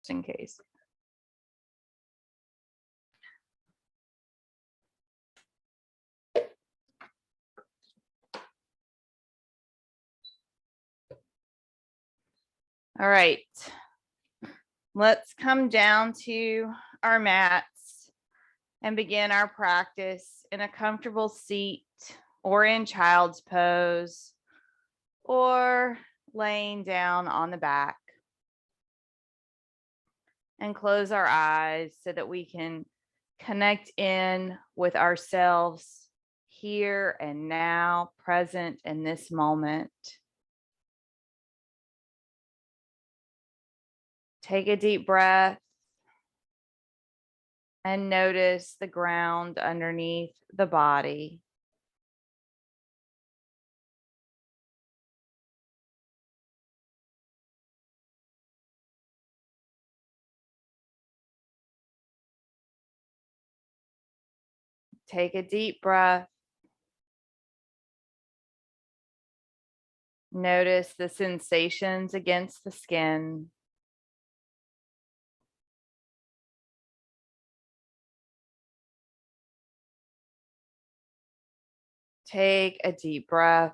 in case. All right, let's come down to our mats and begin our practice in a comfortable seat or in child's pose or laying down on the back. And close our eyes so that we can connect in with ourselves here and now, present in this moment. Take a deep breath and notice the ground underneath the body. Take a deep breath. Notice the sensations against the skin. Take a deep breath.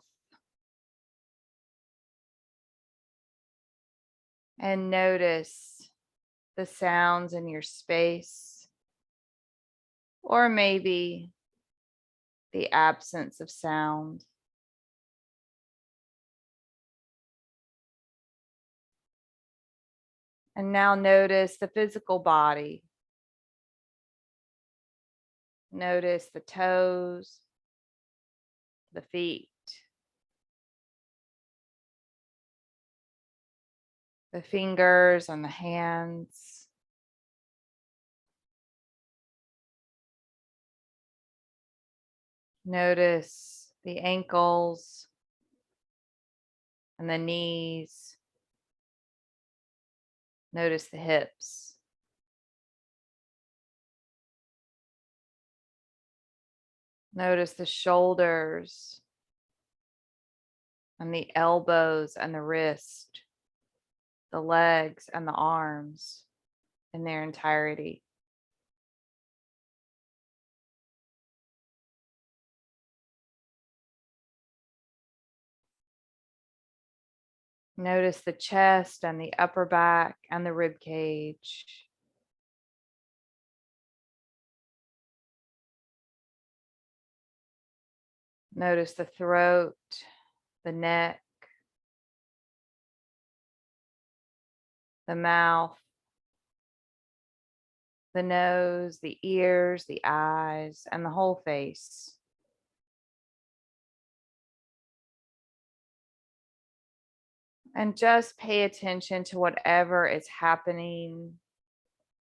And notice the sounds in your space, or maybe the absence of sound. And now notice the physical body. Notice the toes, the feet, the fingers and the hands. Notice the ankles and the knees. Notice the hips. Notice the shoulders and the elbows and the wrist, the legs and the arms in their entirety. Notice the chest and the upper back and the rib cage. Notice the throat, the neck, the mouth, the nose, the ears, the eyes, and the whole face. And just pay attention to whatever is happening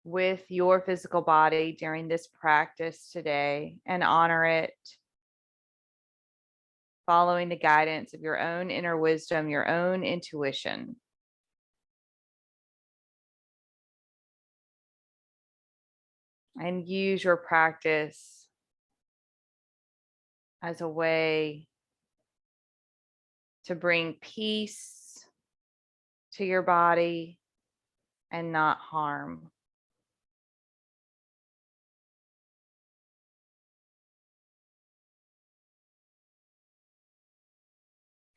with your physical body during this practice today and honor it, following the guidance of your own inner wisdom, your own intuition. And use your practice as a way to bring peace to your body and not harm.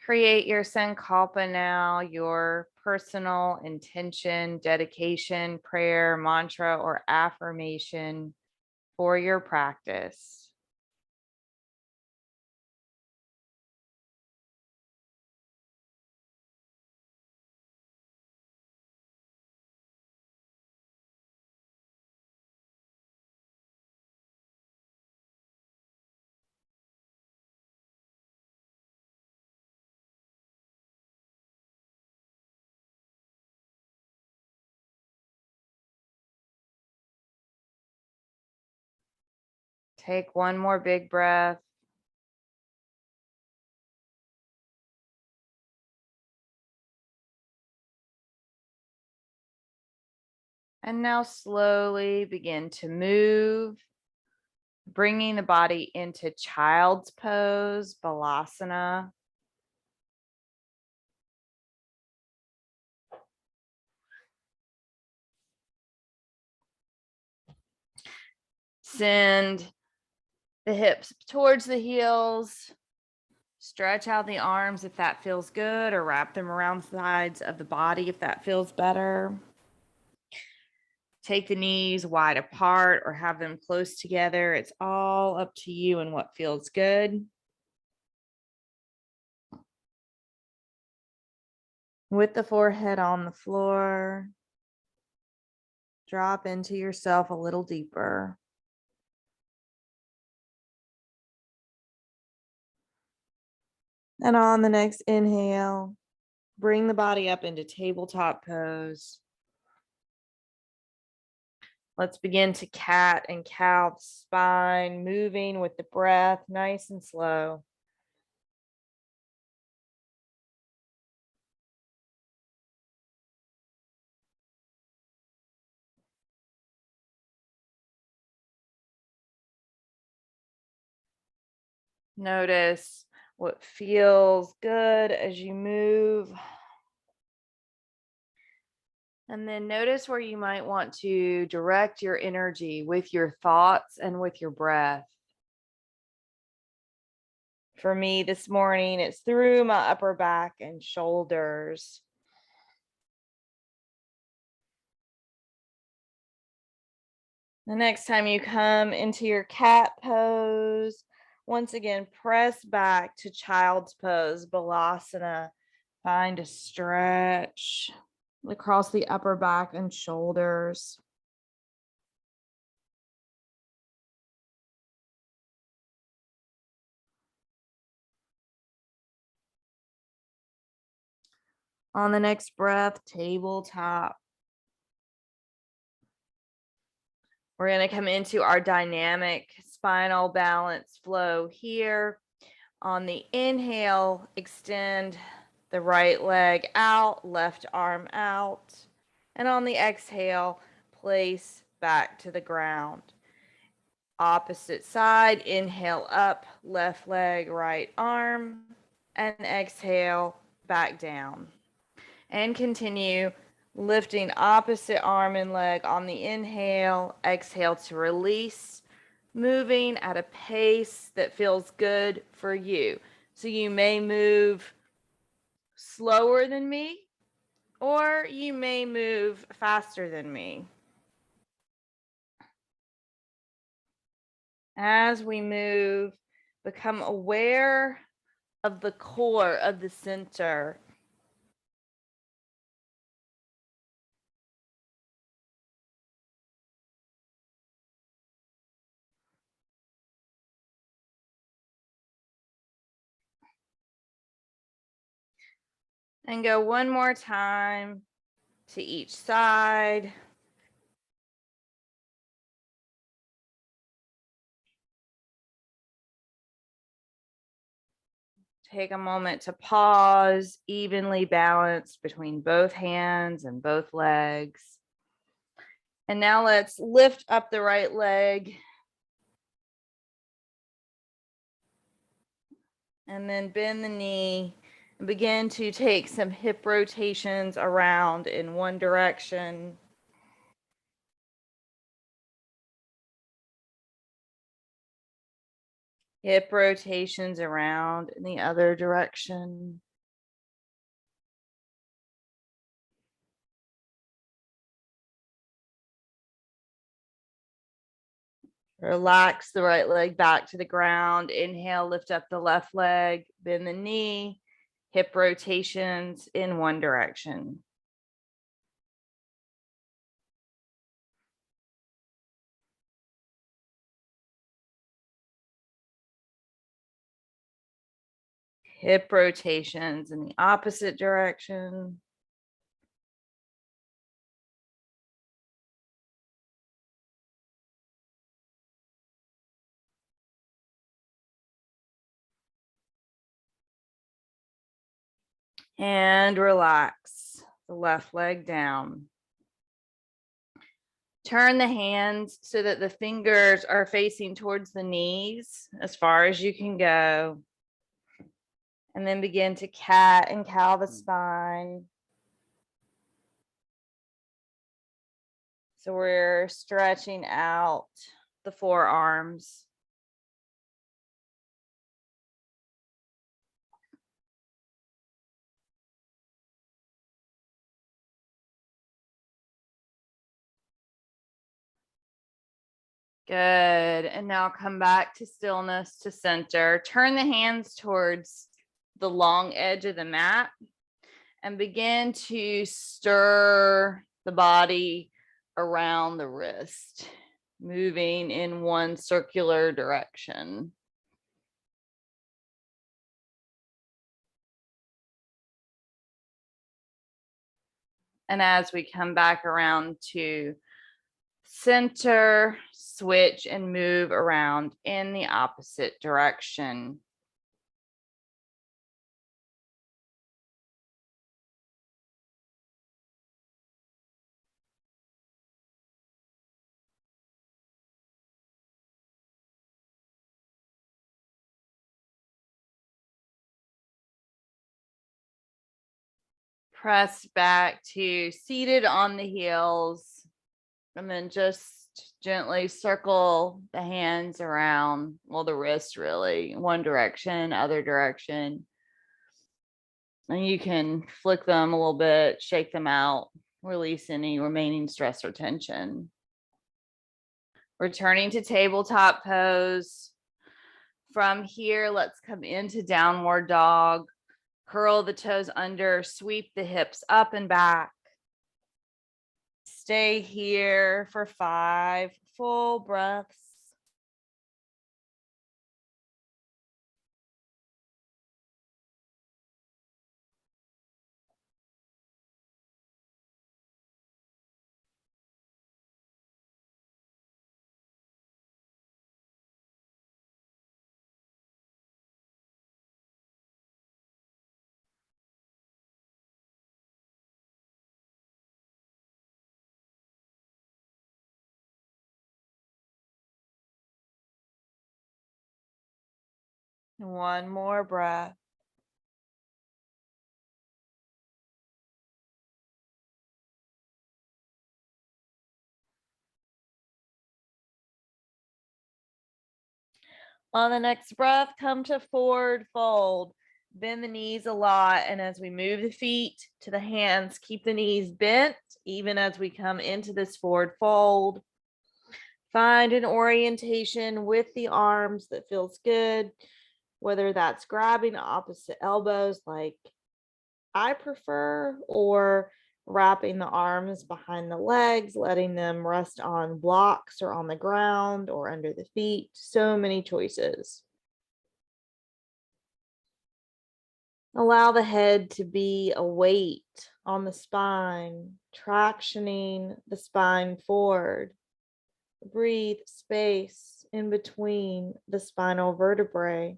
Create your sankalpa now, your personal intention, dedication, prayer, mantra, or affirmation for your practice. Take one more big breath. And now slowly begin to move, bringing the body into child's pose, Balasana. Send the hips towards the heels. Stretch out the arms if that feels good, or wrap them around the sides of the body if that feels better. Take the knees wide apart or have them close together. It's all up to you and what feels good. With the forehead on the floor, drop into yourself a little deeper. And on the next inhale, bring the body up into tabletop pose. Let's begin to cat and cow the spine, moving with the breath, nice and slow. Notice what feels good as you move. And then notice where you might want to direct your energy with your thoughts and with your breath. For me this morning, it's through my upper back and shoulders. The next time you come into your cat pose, once again, press back to child's pose, Balasana. Find a stretch across the upper back and shoulders. On the next breath, tabletop. We're going to come into our dynamic spinal balance flow here. On the inhale, extend the right leg out, left arm out. And on the exhale, place back to the ground. Opposite side, inhale up, left leg, right arm, and exhale, back down. And continue lifting opposite arm and leg on the inhale, exhale to release, moving at a pace that feels good for you. So you may move slower than me, or you may move faster than me. As we move, become aware of the core of the center. And go one more time to each side. Take a moment to pause, evenly balanced between both hands and both legs. And now let's lift up the right leg. And then bend the knee and begin to take some hip rotations around in one direction. Hip rotations around in the other direction. Relax the right leg back to the ground. Inhale, lift up the left leg, bend the knee, hip rotations in one direction. Hip rotations in the opposite direction. And relax the left leg down. Turn the hands so that the fingers are facing towards the knees as far as you can go. And then begin to cat and cow the spine. So we're stretching out the forearms. Good. And now come back to stillness, to center. Turn the hands towards the long edge of the mat and begin to stir the body around the wrist, moving in one circular direction. And as we come back around to center, switch and move around in the opposite direction. Press back to seated on the heels, and then just gently circle the hands around, well, the wrist really, one direction, other direction. And you can flick them a little bit, shake them out, release any remaining stress or tension. Returning to tabletop pose. From here, let's come into downward dog. Curl the toes under, sweep the hips up and back. Stay here for 5 full breaths. One more breath. On the next breath, come to forward fold. Bend the knees a lot. And as we move the feet to the hands, keep the knees bent, even as we come into this forward fold. Find an orientation with the arms that feels good, whether that's grabbing opposite elbows like I prefer, or wrapping the arms behind the legs, letting them rest on blocks or on the ground or under the feet. So many choices. Allow the head to be a weight on the spine, tractioning the spine forward. Breathe space in between the spinal vertebrae.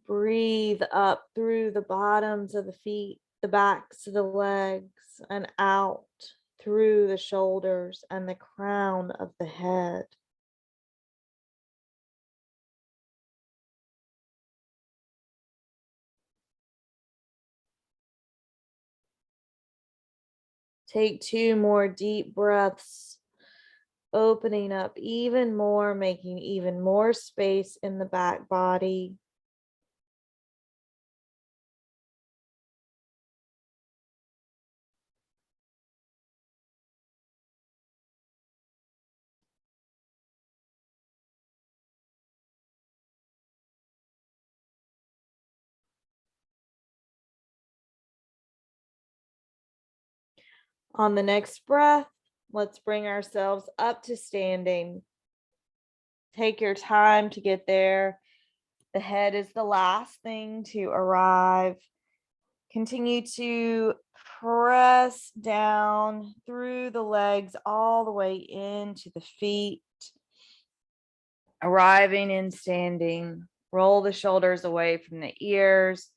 Breathe up through the bottoms of the feet, the backs of the legs, and out through the shoulders and the crown of the head. Take 2 more deep breaths, opening up even more, making even more space in the back body. On the next breath, let's bring ourselves up to standing. Take your time to get there. The head is the last thing to arrive. Continue to press down through the legs all the way into the feet. Arriving in standing, roll the shoulders away from the ears.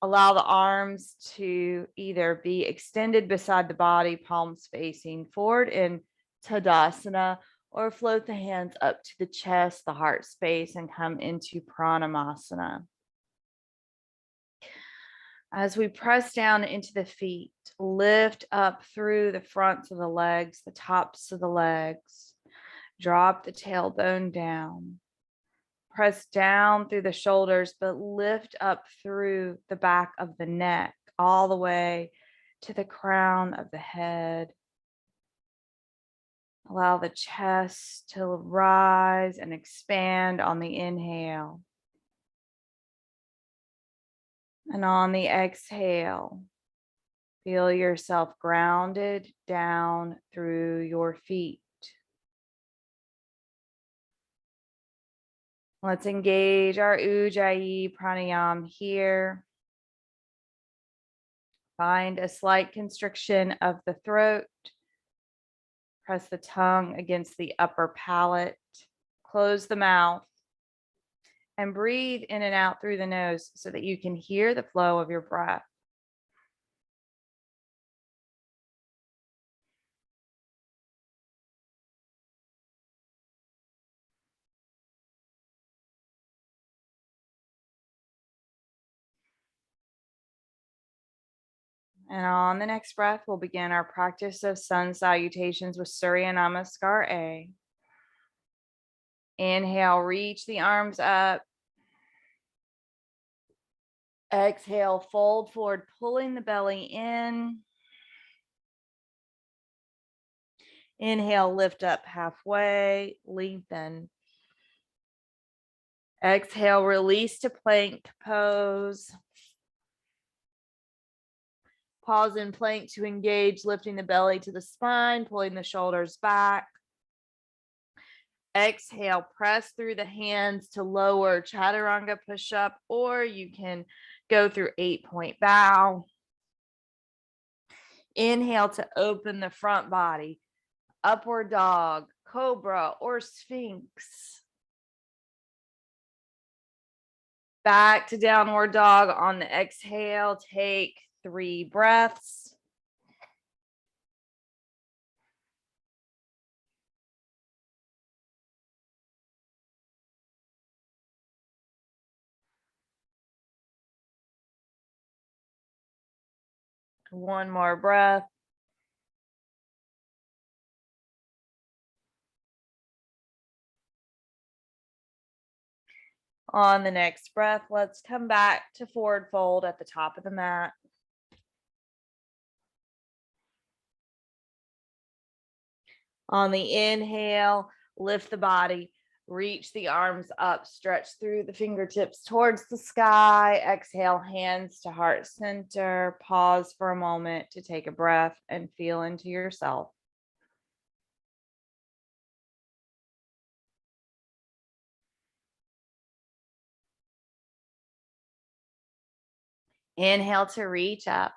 Allow the arms to either be extended beside the body, palms facing forward in Tadasana, or float the hands up to the chest, the heart space, and come into Pranayama. As we press down into the feet, lift up through the fronts of the legs, the tops of the legs. Drop the tailbone down. Press down through the shoulders, but lift up through the back of the neck, all the way to the crown of the head. Allow the chest to rise and expand on the inhale. And on the exhale, feel yourself grounded down through your feet. Let's engage our Ujjayi pranayama here. Find a slight constriction of the throat. Press the tongue against the upper palate. Close the mouth. And breathe in and out through the nose so that you can hear the flow of your breath. And on the next breath, we'll begin our practice of sun salutations with Surya Namaskar A. Inhale, reach the arms up. Exhale, fold forward, pulling the belly in. Inhale, lift up halfway, lengthen. Exhale, release to plank pose. Pause in plank to engage, lifting the belly to the spine, pulling the shoulders back. Exhale, press through the hands to lower chaturanga push-up, or you can go through 8-point bow. Inhale to open the front body, upward dog, cobra, or sphinx. Back to downward dog on the exhale. Take 3 breaths. One more breath. On the next breath, let's come back to forward fold at the top of the mat. On the inhale, lift the body, reach the arms up, stretch through the fingertips towards the sky. Exhale, hands to heart center. Pause for a moment to take a breath and feel into yourself. Inhale to reach up.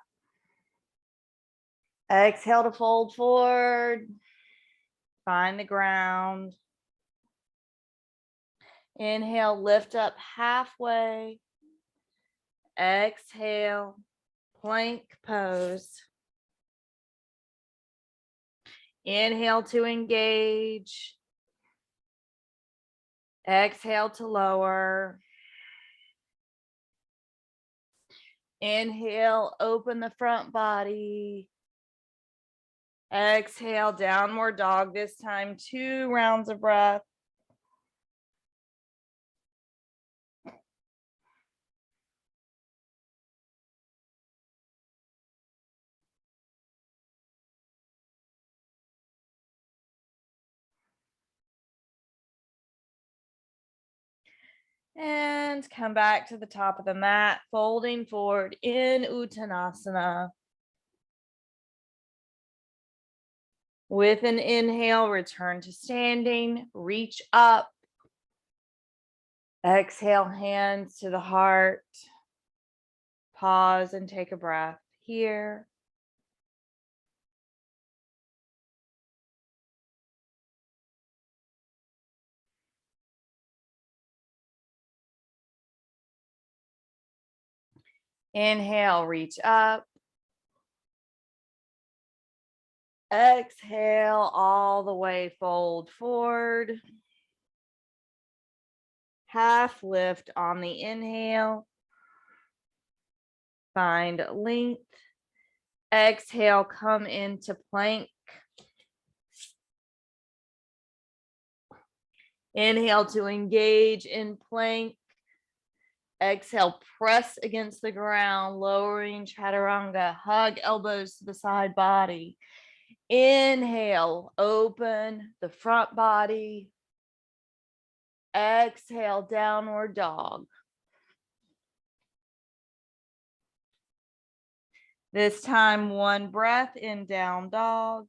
Exhale to fold forward. Find the ground. Inhale, lift up halfway. Exhale, plank pose. Inhale to engage. Exhale to lower. Inhale, open the front body. Exhale, downward dog. This time, 2 rounds of breath. And come back to the top of the mat, folding forward in Uttanasana. With an inhale, return to standing, reach up. Exhale, hands to the heart. Pause and take a breath here. Inhale, reach up. Exhale, all the way fold forward. Half lift on the inhale. Find length. Exhale, come into plank. Inhale to engage in plank. Exhale, press against the ground, lowering chaturanga. Hug elbows to the side body. Inhale, open the front body. Exhale, downward dog. This time, one breath in down dog.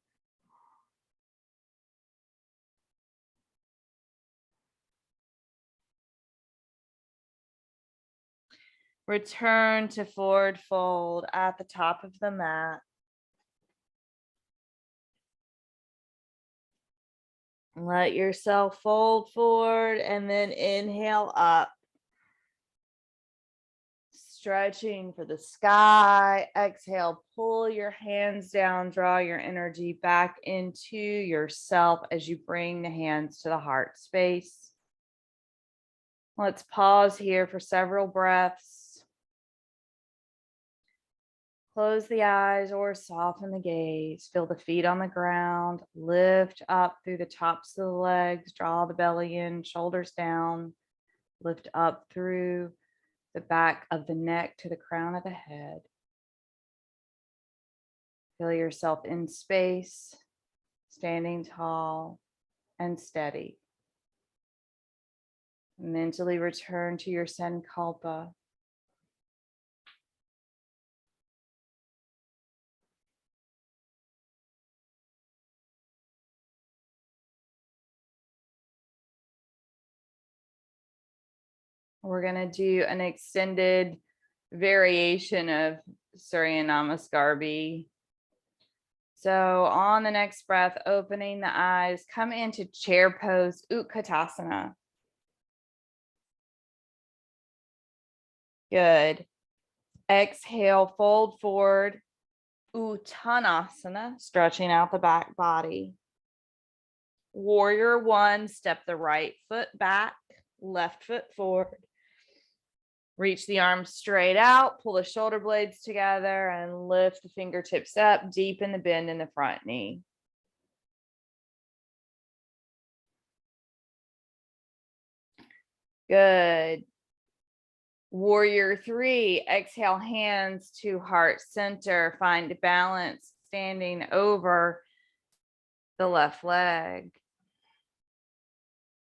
Return to forward fold at the top of the mat. Let yourself fold forward and then inhale up. Stretching for the sky. Exhale, pull your hands down, draw your energy back into yourself as you bring the hands to the heart space. Let's pause here for several breaths. Close the eyes or soften the gaze. Feel the feet on the ground. Lift up through the tops of the legs. Draw the belly in, shoulders down. Lift up through the back of the neck to the crown of the head. Feel yourself in space, standing tall and steady. Mentally return to your Sankalpa. We're going to do an extended variation of Surya Namaskar B. So on the next breath, opening the eyes, come into chair pose, Utkatasana. Good. Exhale, fold forward, Uttanasana, stretching out the back body. Warrior one, step the right foot back, left foot forward. Reach the arms straight out, pull the shoulder blades together and lift the fingertips up, deepen the bend in the front knee. Good. Warrior three, exhale, hands to heart center. Find balance, standing over the left leg.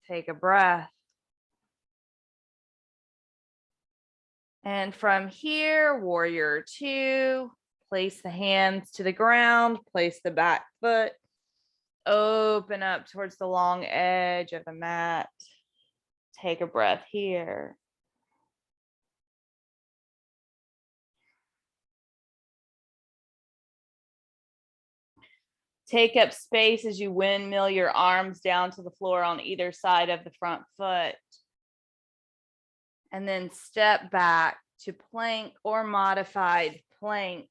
Take a breath. And from here, warrior two, place the hands to the ground, place the back foot, open up towards the long edge of the mat. Take a breath here. Take up space as you windmill your arms down to the floor on either side of the front foot. And then step back to plank or modified plank.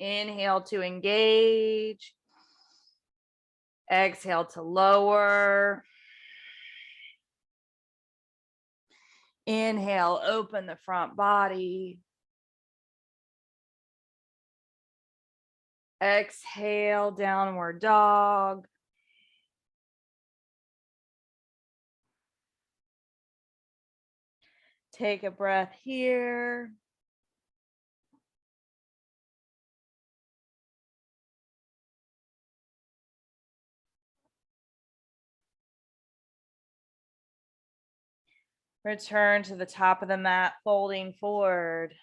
Inhale to engage. Exhale to lower. Inhale, open the front body. Exhale, downward dog. Take a breath here. Return to the top of the mat, folding forward.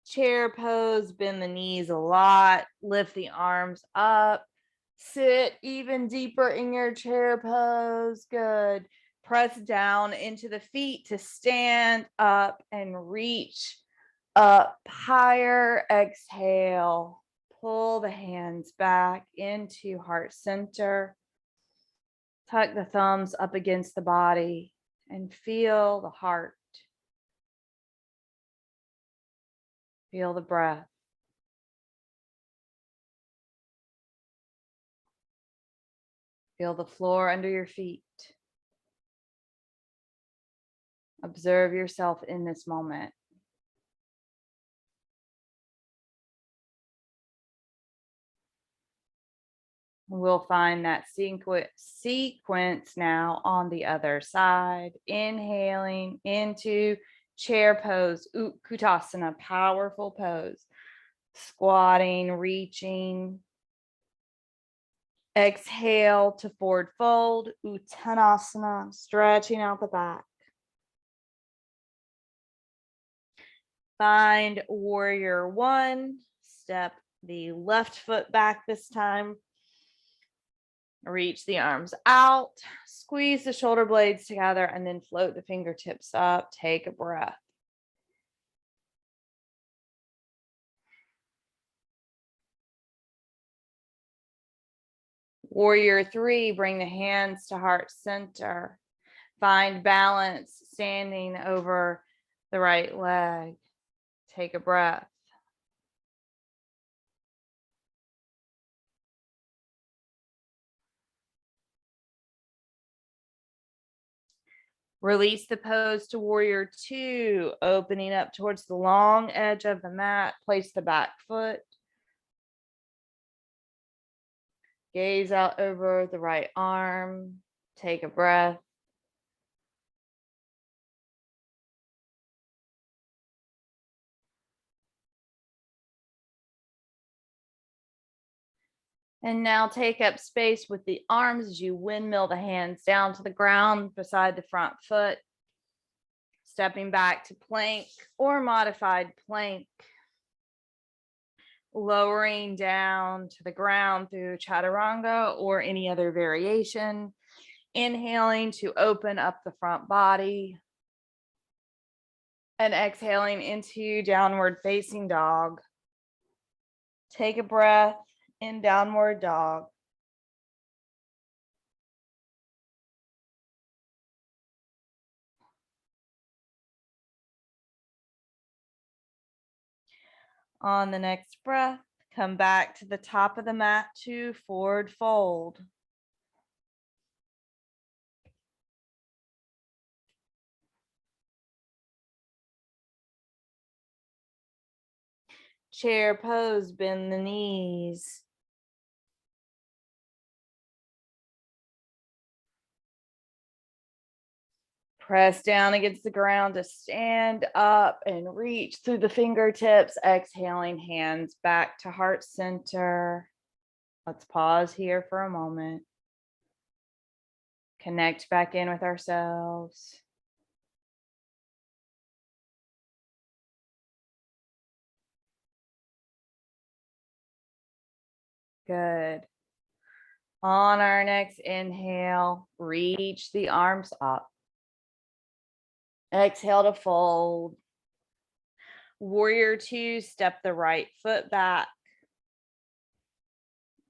Chair pose, bend the knees a lot, lift the arms up, sit even deeper in your chair pose. Good. Press down into the feet to stand up and reach up higher. Exhale, pull the hands back into heart center. Tuck the thumbs up against the body and feel the heart. Feel the breath. Feel the floor under your feet. Observe yourself in this moment. We'll find that sequence now on the other side. Inhaling into chair pose, Utkatasana, powerful pose. Squatting, reaching. Exhale to forward fold, Uttanasana, stretching out the back. Find warrior one. Step the left foot back this time. Reach the arms out, squeeze the shoulder blades together, and then float the fingertips up. Take a breath. Warrior three, bring the hands to heart center. Find balance standing over the right leg. Take a breath. Release the pose to warrior two, opening up towards the long edge of the mat. Place the back foot. Gaze out over the right arm. Take a breath. And now take up space with the arms as you windmill the hands down to the ground beside the front foot. Stepping back to plank or modified plank. Lowering down to the ground through chaturanga or any other variation. Inhaling to open up the front body. And exhaling into downward facing dog. Take a breath in downward dog. On the next breath, come back to the top of the mat to forward fold. Chair pose, bend the knees. Press down against the ground to stand up and reach through the fingertips, exhaling hands back to heart center. Let's pause here for a moment. Connect back in with ourselves. Good. On our next inhale, reach the arms up. Exhale to fold. Warrior two, step the right foot back.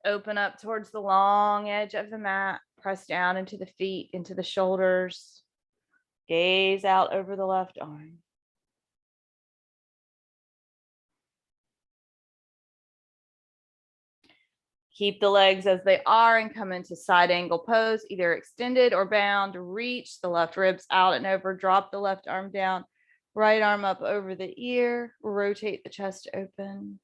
Open up towards the long edge of the mat. Press down into the feet, into the shoulders. Gaze out over the left arm. Keep the legs as they are and come into side angle pose, either extended or bound. Reach the left ribs out and over. Drop the left arm down. Right arm up over the ear. Rotate the chest open.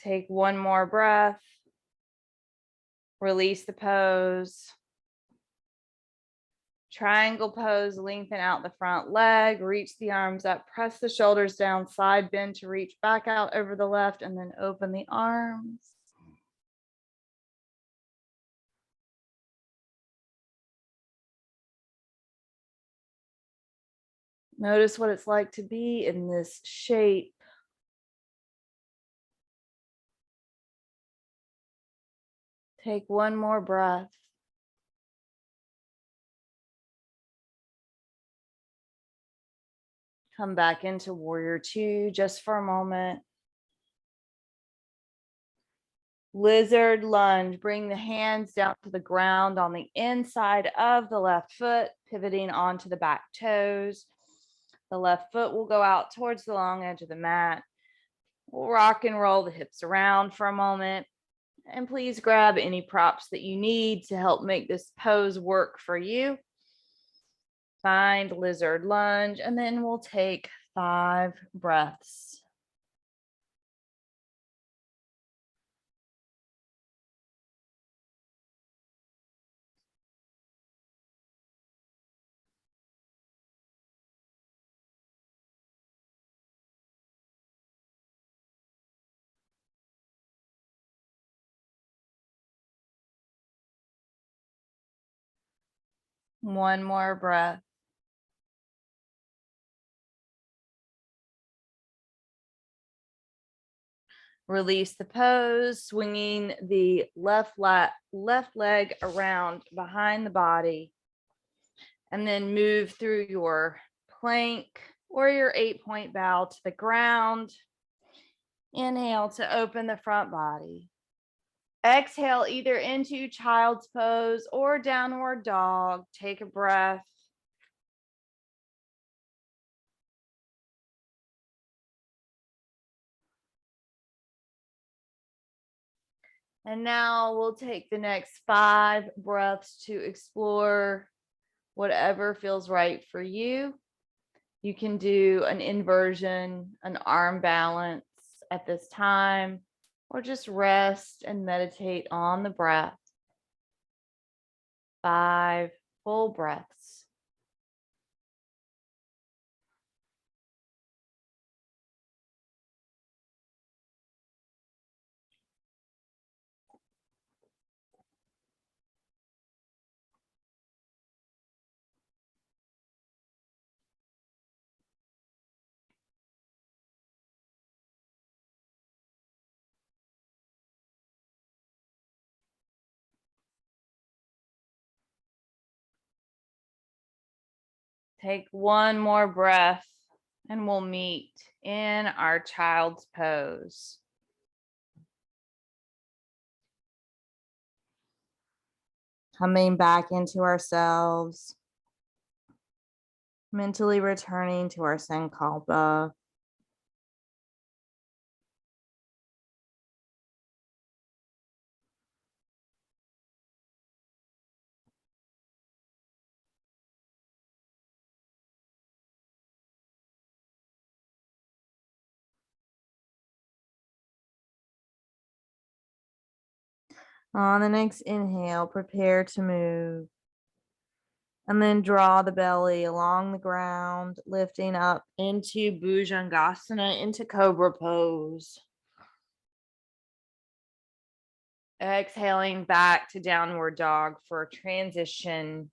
Take one more breath. Release the pose. Triangle pose, lengthen out the front leg, reach the arms up, press the shoulders down, side bend to reach back out over the left, and then open the arms. Notice what it's like to be in this shape. Take one more breath. Come back into warrior two just for a moment. Lizard lunge, bring the hands down to the ground on the inside of the left foot, pivoting onto the back toes. The left foot will go out towards the long edge of the mat. We'll rock and roll the hips around for a moment. And please grab any props that you need to help make this pose work for you. Find lizard lunge, and then we'll take 5 breaths. One more breath. Release the pose, swinging the left leg around behind the body. And then move through your plank or your 8-point bow to the ground. Inhale to open the front body. Exhale either into child's pose or downward dog. Take a breath. And now we'll take the next 5 breaths to explore whatever feels right for you. You can do an inversion, an arm balance at this time, or just rest and meditate on the breath. 5 full breaths. Take one more breath and we'll meet in our child's pose. Coming back into ourselves, mentally returning to our Sankalpa. On the next inhale, prepare to move. And then draw the belly along the ground, lifting up into Bhujangasana, into Cobra Pose. Exhaling back to downward dog for a transition.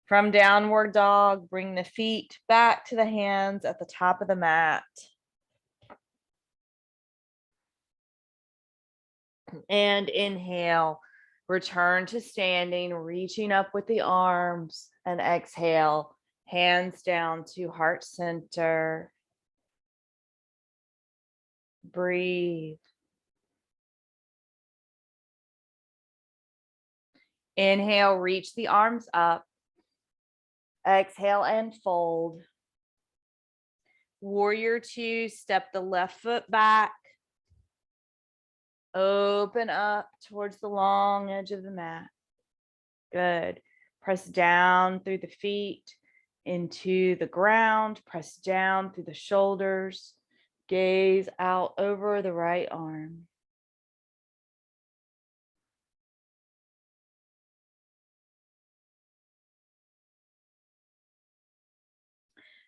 From downward dog, bring the feet back to the hands at the top of the mat. And inhale, return to standing, reaching up with the arms, and exhale, hands down to heart center. Breathe. Inhale, reach the arms up. Exhale and fold. Warrior 2, step the left foot back. Open up towards the long edge of the mat. Good. Press down through the feet into the ground. Press down through the shoulders. Gaze out over the right arm.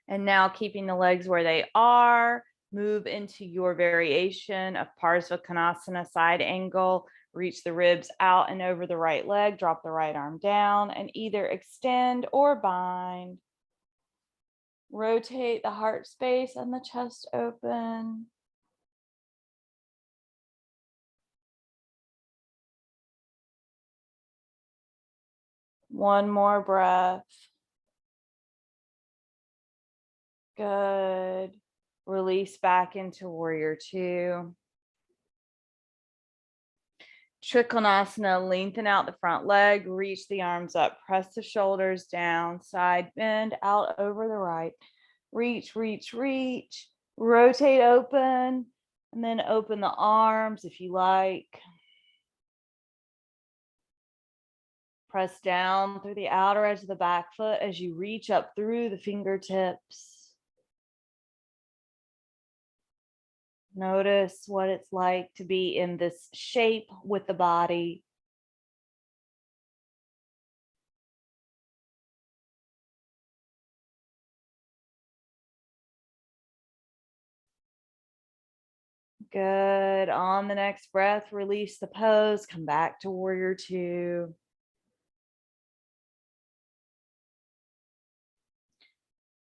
And now, keeping the legs where they are, move into your variation of Parsvakonasana, side angle. Reach the ribs out and over the right leg, drop the right arm down, and either extend or bind. Rotate the heart space and the chest open. One more breath. Good. Release back into Warrior 2. Trikonasana, lengthen out the front leg, reach the arms up, press the shoulders down, side bend out over the right. Reach, reach, reach. Rotate open and then open the arms if you like. Press down through the outer edge of the back foot as you reach up through the fingertips. Notice what it's like to be in this shape with the body. Good. On the next breath, release the pose. Come back to warrior two.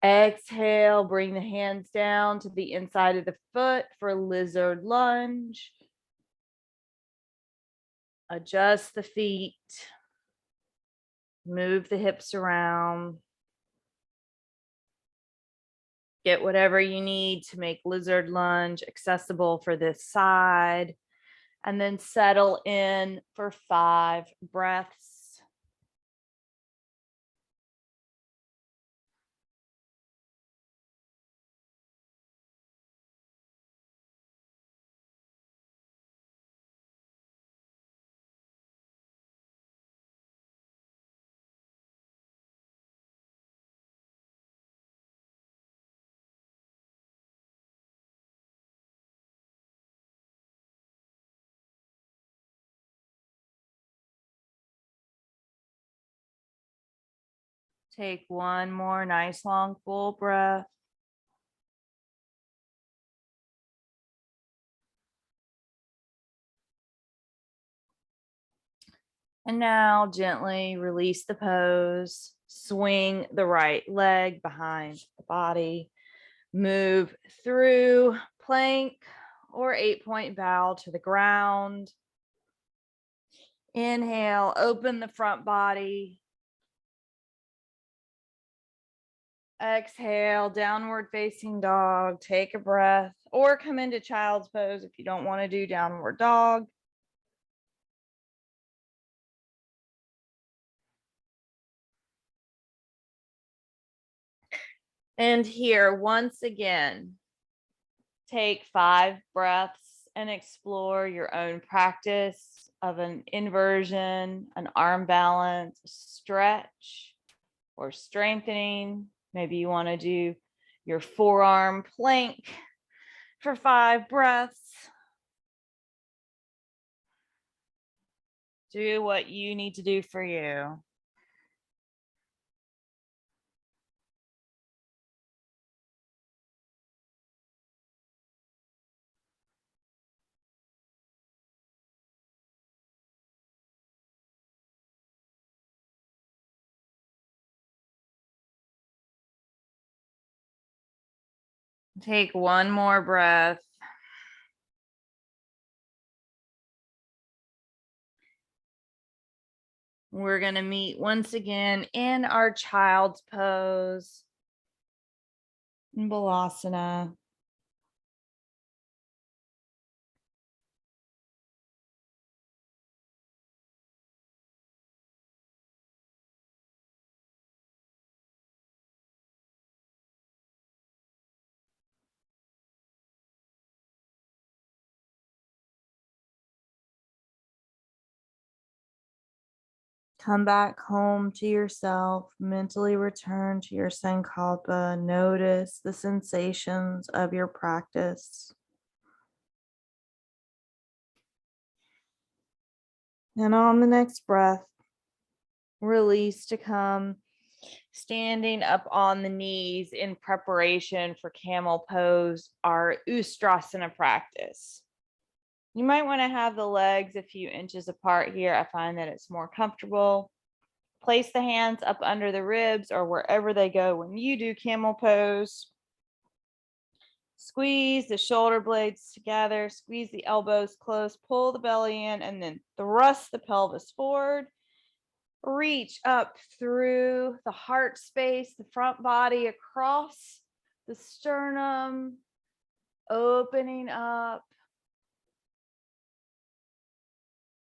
Exhale, bring the hands down to the inside of the foot for lizard lunge. Adjust the feet. Move the hips around. Get whatever you need to make lizard lunge accessible for this side. And then settle in for 5 breaths. Take one more nice long full breath. And now gently release the pose. Swing the right leg behind the body. Move through plank or 8-point bow to the ground. Inhale, open the front body. Exhale, downward facing dog. Take a breath or come into child's pose if you don't want to do downward dog. And here, once again, take 5 breaths and explore your own practice of an inversion, an arm balance, stretch, or strengthening. Maybe you want to do your forearm plank for 5 breaths. Do what you need to do for you. Take one more breath. We're going to meet once again in our child's pose in Balasana. Come back home to yourself, mentally return to your sankalpa. Notice the sensations of your practice. And on the next breath, release to come standing up on the knees in preparation for camel pose, our Ustrasana practice. You might want to have the legs a few inches apart here. I find that it's more comfortable. Place the hands up under the ribs or wherever they go when you do camel pose. Squeeze the shoulder blades together, squeeze the elbows close, pull the belly in, and then thrust the pelvis forward. Reach up through the heart space, the front body across the sternum, opening up.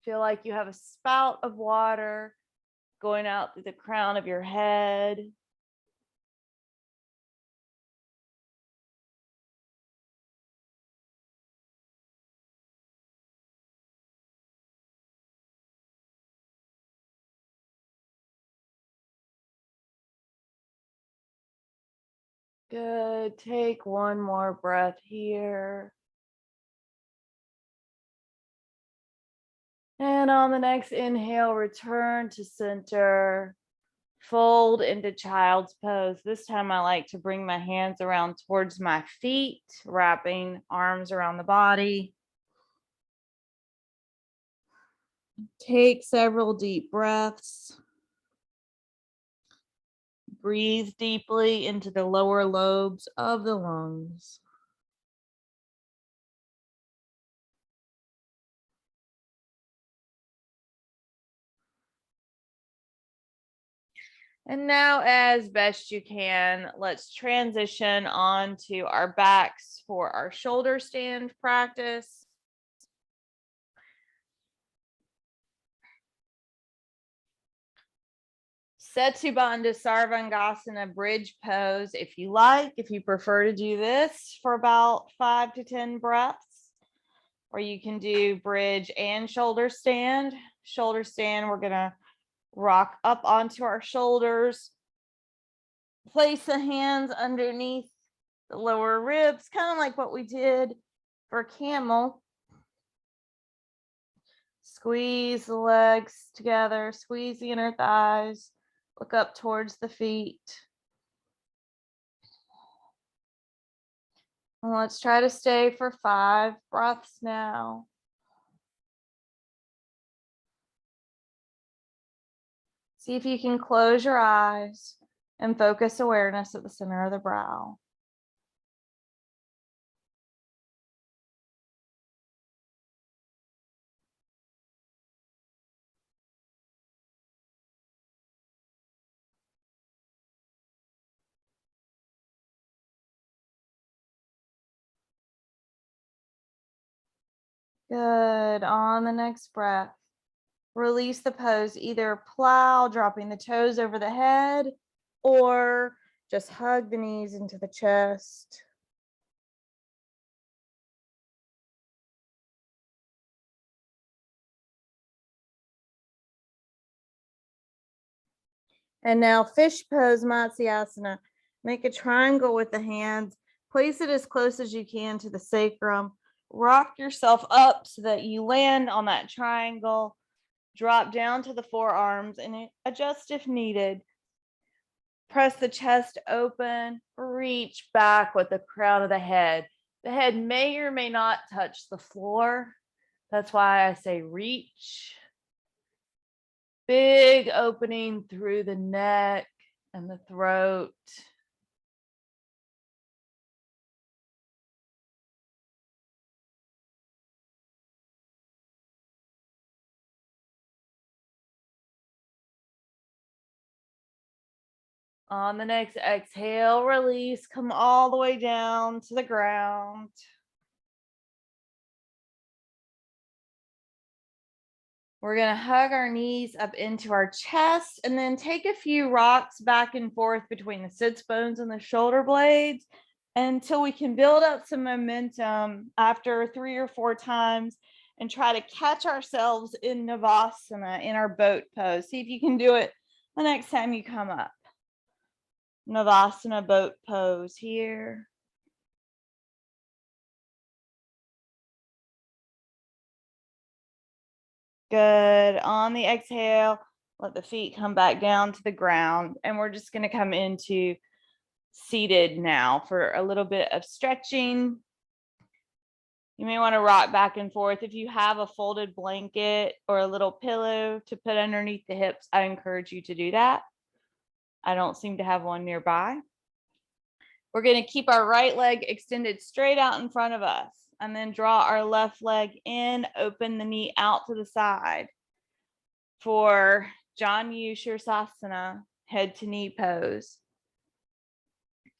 Feel like you have a spout of water going out through the crown of your head. Good. Take one more breath here. And on the next inhale, return to center. Fold into child's pose. This time I like to bring my hands around towards my feet, wrapping arms around the body. Take several deep breaths. Breathe deeply into the lower lobes of the lungs. And now, as best you can, let's transition on to our backs for our shoulder stand practice. Setu Sarvangasana bridge pose if you like, if you prefer to do this for about 5 to 10 breaths, or you can do bridge and shoulder stand. Shoulder stand, we're gonna rock up onto our shoulders, place the hands underneath the lower ribs, kind of like what we did for camel. Squeeze the legs together, squeeze the inner thighs, look up towards the feet. And let's try to stay for 5 breaths now. See if you can close your eyes and focus awareness at the center of the brow. Good. On the next breath, release the pose, either plow, dropping the toes over the head, or just hug the knees into the chest. And now fish pose, Matsiasana. Make a triangle with the hands. Place it as close as you can to the sacrum. Rock yourself up so that you land on that triangle. Drop down to the forearms and adjust if needed. Press the chest open. Reach back with the crown of the head. The head may or may not touch the floor. That's why I say reach. Big opening through the neck and the throat. On the next exhale, release, come all the way down to the ground. We're going to hug our knees up into our chest and then take a few rocks back and forth between the sits bones and the shoulder blades until we can build up some momentum after 3 or 4 times and try to catch ourselves in Namaskar, in our boat pose. See if you can do it the next time you come up. Namaskar boat pose here. Good. On the exhale, let the feet come back down to the ground. And we're just going to come into seated now for a little bit of stretching. You may want to rock back and forth. If you have a folded blanket or a little pillow to put underneath the hips, I encourage you to do that. I don't seem to have one nearby. We're going to keep our right leg extended straight out in front of us. And then draw our left leg in, open the knee out to the side for Janu Shirsasana, head to knee pose.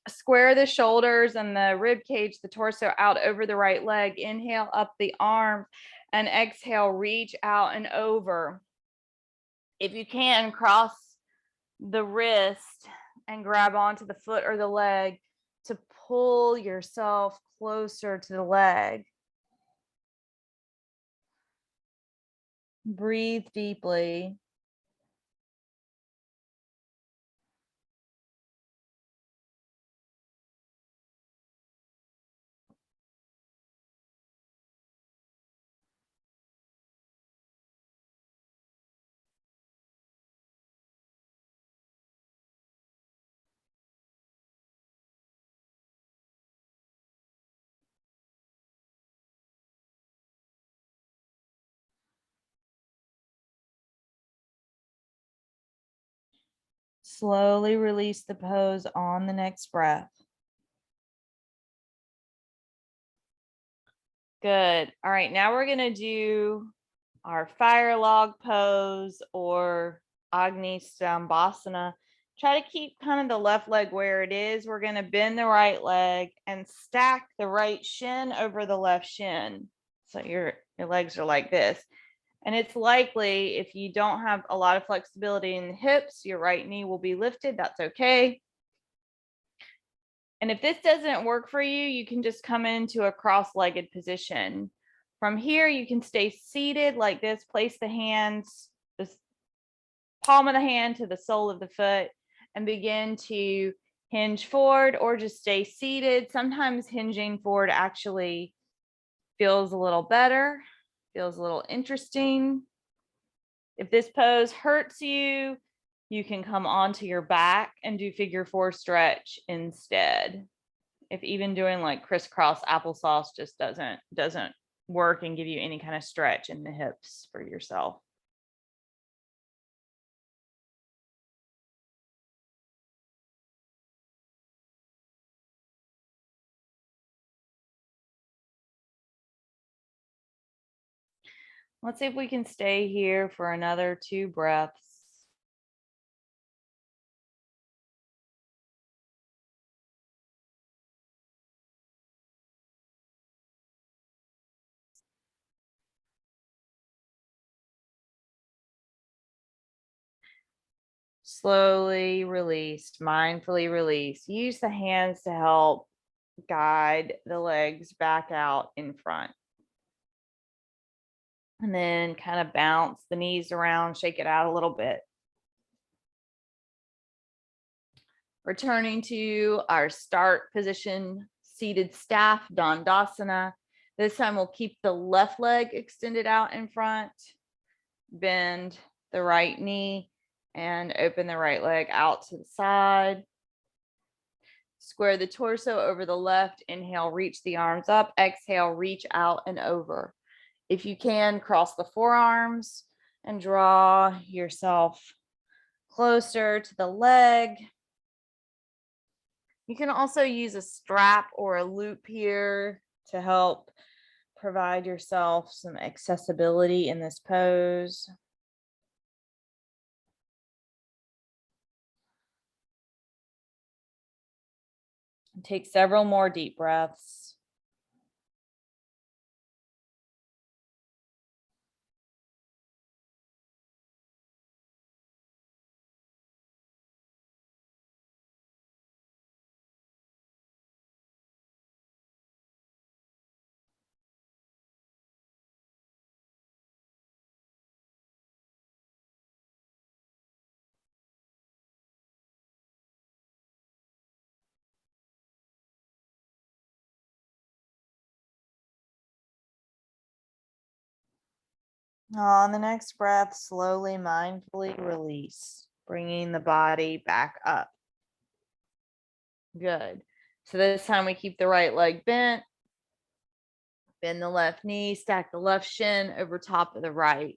Square the shoulders and the rib cage, the torso out over the right leg. Inhale up the arms and exhale, reach out and over. If you can, cross the wrist and grab onto the foot or the leg to pull yourself closer to the leg. Breathe deeply. slowly release the pose on the next breath. Good. All right, now we're going to do our fire log pose or Agni Sambasana. Try to keep kind of the left leg where it is. We're going to bend the right leg and stack the right shin over the left shin. So your legs are like this. And it's likely if you don't have a lot of flexibility in the hips, your right knee will be lifted. That's okay. And if this doesn't work for you, you can just come into a cross-legged position. From here, you can stay seated like this. Place the hands, the palm of the hand to the sole of the foot, and begin to hinge forward or just stay seated. Sometimes hinging forward actually feels a little better, feels a little interesting. If this pose hurts you, you can come onto your back and do figure four stretch instead. If even doing like crisscross applesauce just doesn't work and give you any kind of stretch in the hips for yourself. Let's see if we can stay here for another 2 breaths. Slowly release, mindfully release. Use the hands to help guide the legs back out in front. And then kind of bounce the knees around, shake it out a little bit. Returning to our start position, seated staff, Dandasana. This time we'll keep the left leg extended out in front, bend the right knee, and open the right leg out to the side. Square the torso over the left. Inhale, reach the arms up. Exhale, reach out and over. If you can, cross the forearms and draw yourself closer to the leg. You can also use a strap or a loop here to help provide yourself some accessibility in this pose. Take several more deep breaths. On the next breath, slowly, mindfully release, bringing the body back up. Good. So this time we keep the right leg bent, bend the left knee, stack the left shin over top of the right.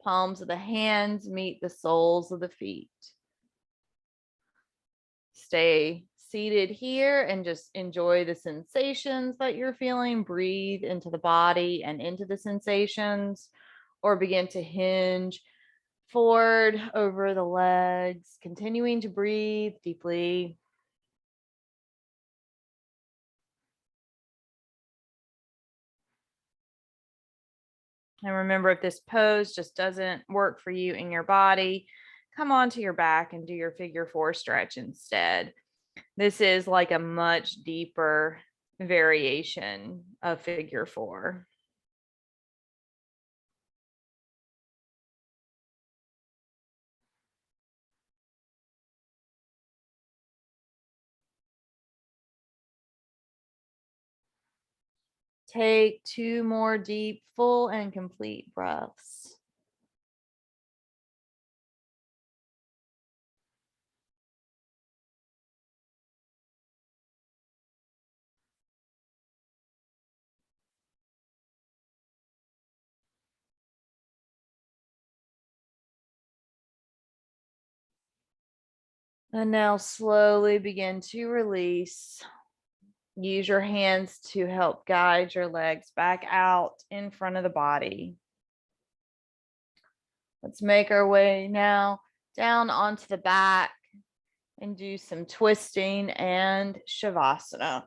Palms of the hands meet the soles of the feet. Stay seated here and just enjoy the sensations that you're feeling. Breathe into the body and into the sensations, or begin to hinge forward over the legs, continuing to breathe deeply. And remember, if this pose just doesn't work for you in your body, come onto your back and do your figure four stretch instead. This is like a much deeper variation of figure four. Take 2 more deep, full, and complete breaths. And now slowly begin to release. Use your hands to help guide your legs back out in front of the body. Let's make our way now down onto the back and do some twisting and Shavasana.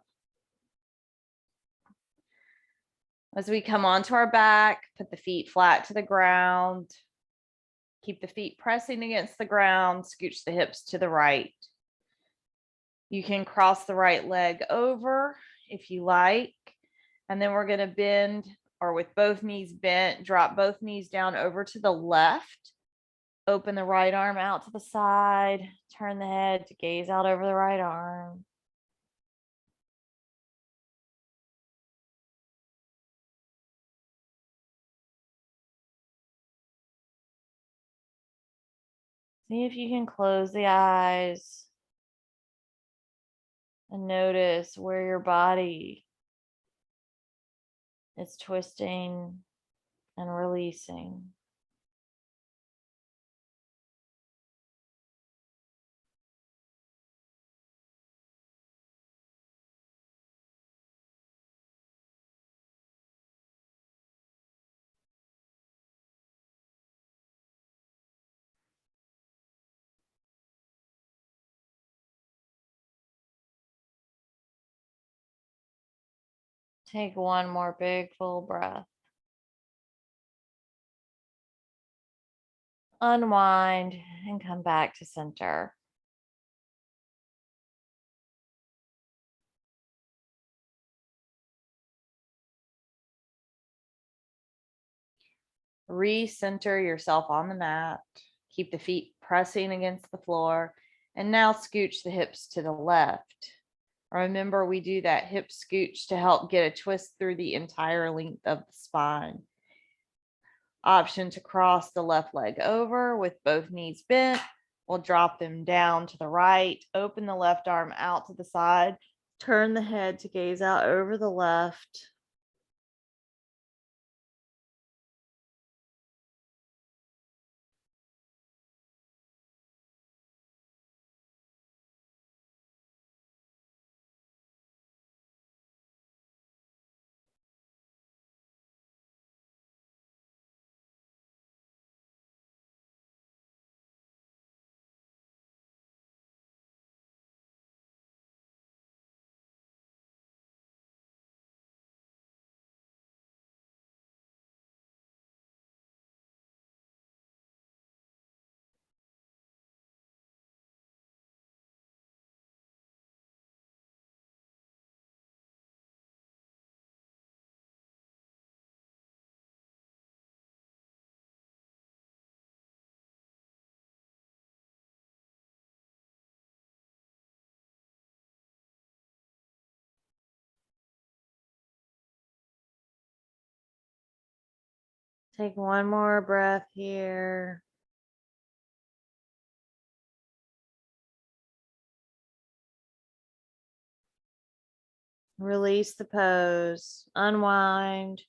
As we come onto our back, put the feet flat to the ground. Keep the feet pressing against the ground. Scooch the hips to the right. You can cross the right leg over if you like. And then we're going to bend, or with both knees bent, drop both knees down over to the left. Open the right arm out to the side. Turn the head to gaze out over the right arm. See if you can close the eyes and notice where your body is twisting and releasing. Take one more big full breath. Unwind and come back to center. Recenter yourself on the mat. Keep the feet pressing against the floor. And now scooch the hips to the left. Remember, we do that hip scooch to help get a twist through the entire length of the spine. Option to cross the left leg over with both knees bent. We'll drop them down to the right. Open the left arm out to the side. Turn the head to gaze out over the left. Take one more breath here. Release the pose, unwind.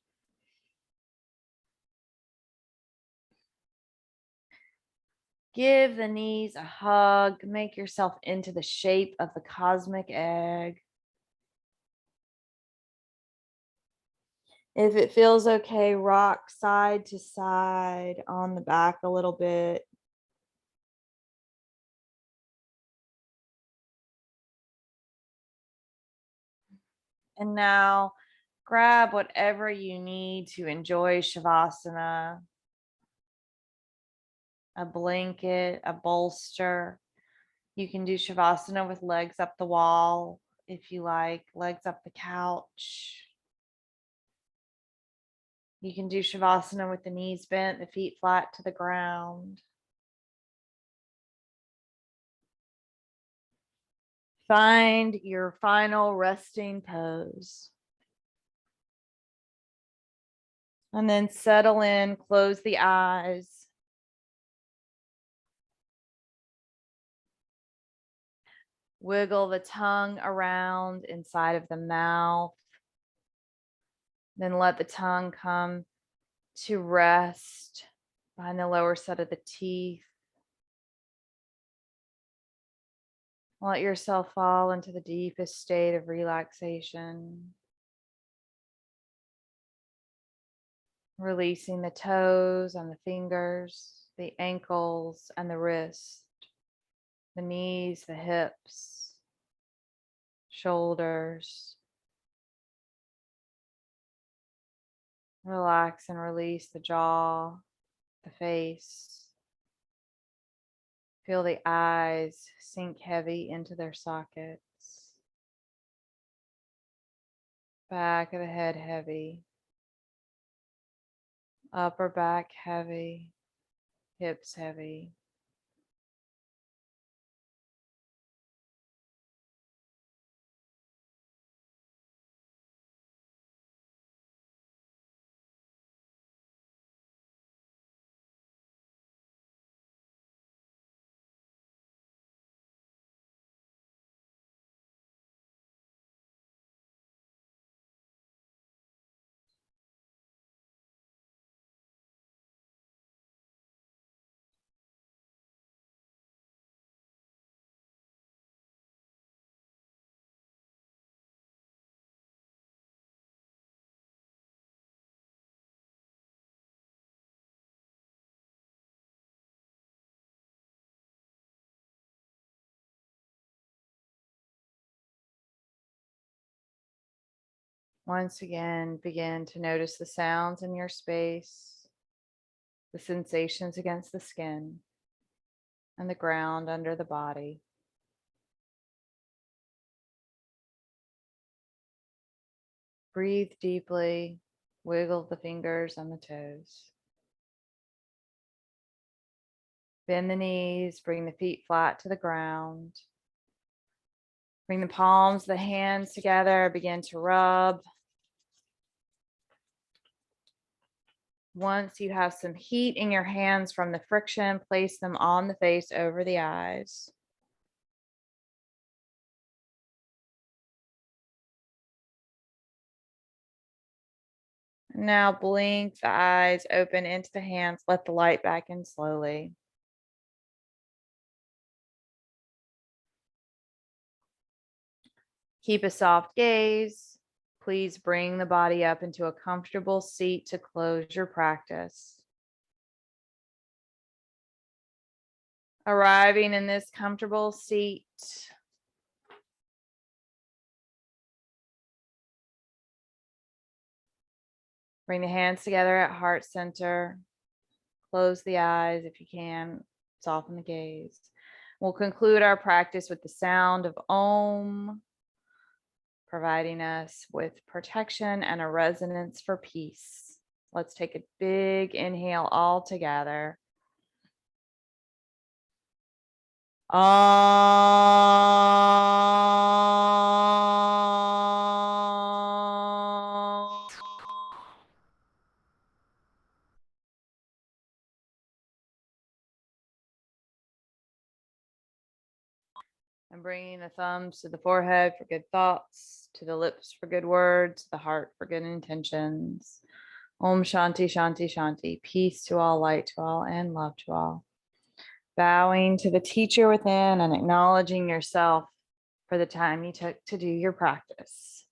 Give the knees a hug. Make yourself into the shape of the cosmic egg. If it feels okay, rock side to side on the back a little bit. And now grab whatever you need to enjoy Shavasana. A blanket, a bolster. You can do Shavasana with legs up the wall if you like, legs up the couch. You can do Shavasana with the knees bent, the feet flat to the ground. Find your final resting pose. And then settle in, close the eyes. Wiggle the tongue around inside of the mouth. Then let the tongue come to rest behind the lower set of the teeth. Let yourself fall into the deepest state of relaxation. Releasing the toes and the fingers, the ankles and the wrist, the knees, the hips, shoulders. Relax and release the jaw, the face. Feel the eyes sink heavy into their sockets. Back of the head heavy. Upper back heavy. Hips heavy. Once again, begin to notice the sounds in your space, the sensations against the skin, and the ground under the body. Breathe deeply, wiggle the fingers and the toes. Bend the knees, bring the feet flat to the ground. Bring the palms, the hands together, begin to rub. Once you have some heat in your hands from the friction, place them on the face over the eyes. Now blink the eyes, open into the hands, let the light back in slowly. Keep a soft gaze. Please bring the body up into a comfortable seat to close your practice. Arriving in this comfortable seat, bring the hands together at heart center. Close the eyes if you can, soften the gaze. We'll conclude our practice with the sound of Om, providing us with protection and a resonance for peace. Let's take a big inhale all together. And bringing the thumbs to the forehead for good thoughts, to the lips for good words, the heart for good intentions. Om Shanti, Shanti, Shanti. Peace to all, light to all, and love to all. Bowing to the teacher within and acknowledging yourself for the time you took to do your practice.